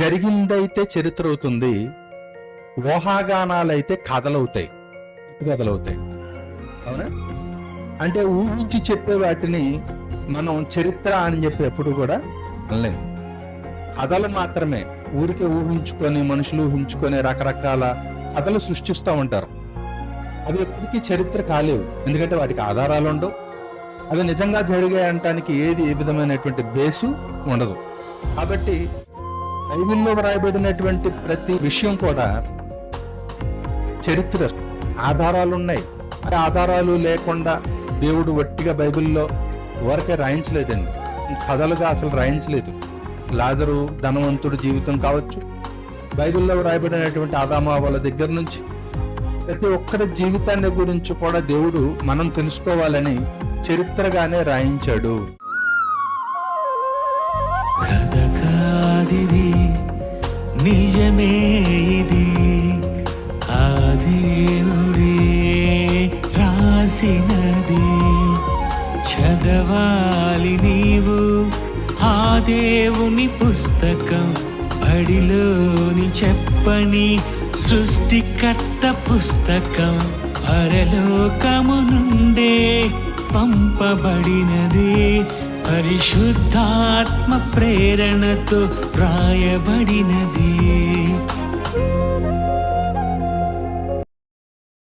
జరిగిందైతే చరిత్ర అవుతుంది, ఊహాగానాలైతే కథలవుతాయి, కథలవుతాయి. అవునా? అంటే ఊహించి చెప్పే వాటిని మనం చరిత్ర అని చెప్పి ఎప్పుడు కూడా అనలేము. కథలు మాత్రమే. ఊరికే ఊహించుకొని, మనుషులు ఊహించుకొని రకరకాల కథలు సృష్టిస్తూ ఉంటారు. అవి ఎప్పటికీ చరిత్ర కాలేవు, ఎందుకంటే వాటికి ఆధారాలు ఉండవు. అవి నిజంగా జరిగాయి అనటానికి ఏ విధమైనటువంటి బేసు ఉండదు. కాబట్టి బైబిల్లో వ్రాయబడినటువంటి ప్రతి విషయం కూడా చరిత్ర, ఆధారాలు ఉన్నాయి. ఆధారాలు లేకుండా దేవుడు వట్టిగా బైబిల్లో వరకే రాయించలేదండి, కథలుగా అసలు రాయించలేదు. లాజరు ధనవంతుడు జీవితం కావచ్చు, బైబిల్లో రాయబడినటువంటి ఆదామావల దగ్గర నుంచి ప్రతి ఒక్కరి జీవితాన్ని గురించి కూడా దేవుడు మనం తెలుసుకోవాలని చరిత్రగానే రాయించాడు. కథ కాదిది, నిజమే ఇది, ఆ దేవుడే రాసినది. చదవాలి నీవు ఆ దేవుని పుస్తకం, బడిలోని చెప్పని సృష్టికర్త పుస్తకం. పరలోకము నుండే పంపబడినది, పరిశుద్ధాత్మ ప్రేరణతో రాయబడినది.